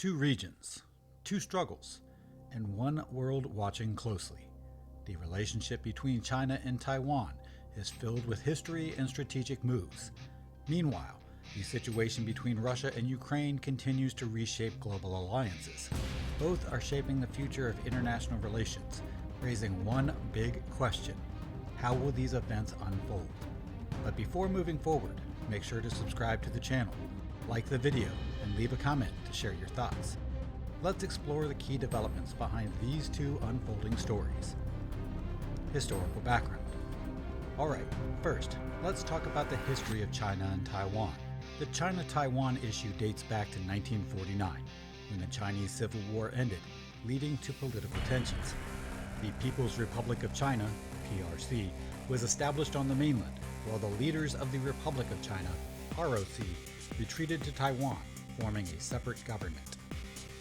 Two regions, two struggles, and one world watching closely. The relationship between China and Taiwan is filled with history and strategic moves. Meanwhile, the situation between Russia and Ukraine continues to reshape global alliances. Both are shaping the future of international relations, raising one big question: how will these events unfold? But before moving forward, make sure to subscribe to the channel, like the video, and leave a comment to share your thoughts. Let's explore the key developments behind these two unfolding stories. Historical background. Alright, first, let's talk about the history of China and Taiwan. The China-Taiwan issue dates back to 1949, when the Chinese Civil War ended, leading to political tensions. The People's Republic of China, PRC, was established on the mainland, while the leaders of the Republic of China, ROC, retreated to Taiwan, forming a separate government.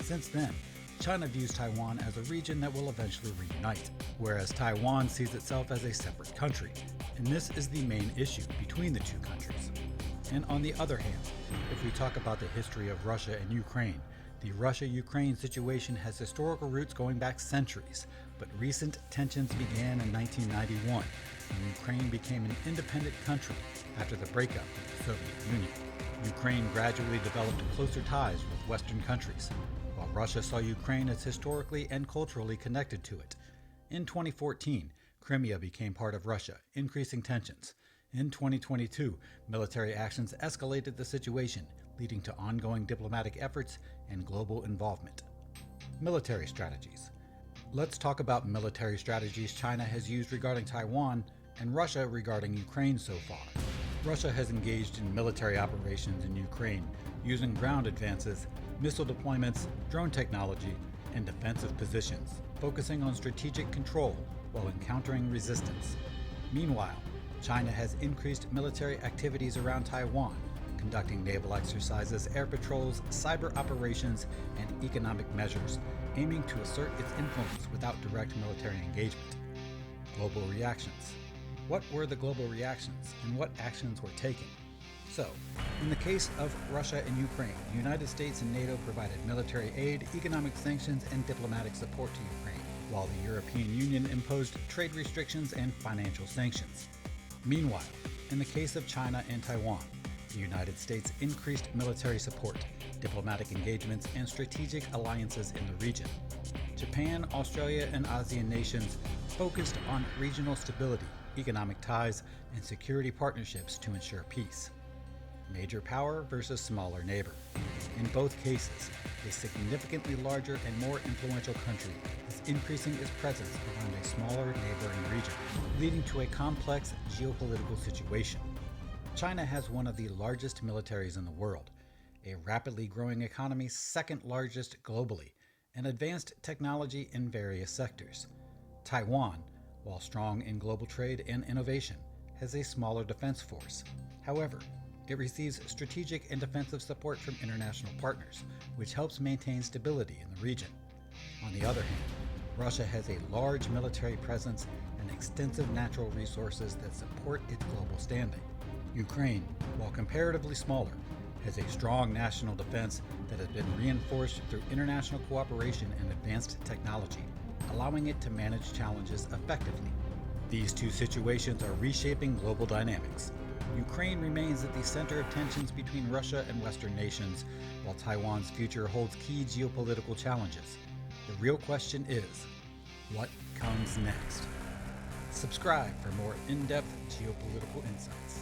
Since then, China views Taiwan as a region that will eventually reunite, whereas Taiwan sees itself as a separate country, and this is the main issue between the two countries. And on the other hand, if we talk about the history of Russia and Ukraine, the Russia-Ukraine situation has historical roots going back centuries, but recent tensions began in 1991, when Ukraine became an independent country after the breakup of the Soviet Union. Ukraine gradually developed closer ties with Western countries, while Russia saw Ukraine as historically and culturally connected to it. In 2014, Crimea became part of Russia, increasing tensions. In 2022, military actions escalated the situation, leading to ongoing diplomatic efforts and global involvement. Military strategies. Let's talk about military strategies China has used regarding Taiwan and Russia regarding Ukraine so far. Russia has engaged in military operations in Ukraine using ground advances, missile deployments, drone technology, and defensive positions, focusing on strategic control while encountering resistance. Meanwhile, China has increased military activities around Taiwan, conducting naval exercises, air patrols, cyber operations, and economic measures, aiming to assert its influence without direct military engagement. Global reactions. What were the global reactions, and what actions were taken? So, in the case of Russia and Ukraine, the United States and NATO provided military aid, economic sanctions, and diplomatic support to Ukraine, while the European Union imposed trade restrictions and financial sanctions. Meanwhile, in the case of China and Taiwan, the United States increased military support, diplomatic engagements, and strategic alliances in the region. Japan, Australia, and ASEAN nations focused on regional stability, economic ties, and security partnerships to ensure peace. Major power versus smaller neighbor. In both cases, a significantly larger and more influential country is increasing its presence around a smaller neighboring region, leading to a complex geopolitical situation. China has one of the largest militaries in the world, a rapidly growing economy second largest globally, and advanced technology in various sectors. Taiwan, while strong in global trade and innovation, has a smaller defense force. However, it receives strategic and defensive support from international partners, which helps maintain stability in the region. On the other hand, Russia has a large military presence and extensive natural resources that support its global standing. Ukraine, while comparatively smaller, has a strong national defense that has been reinforced through international cooperation and advanced technology, allowing it to manage challenges effectively. These two situations are reshaping global dynamics. Ukraine remains at the center of tensions between Russia and Western nations, while Taiwan's future holds key geopolitical challenges. The real question is, what comes next? Subscribe for more in-depth geopolitical insights.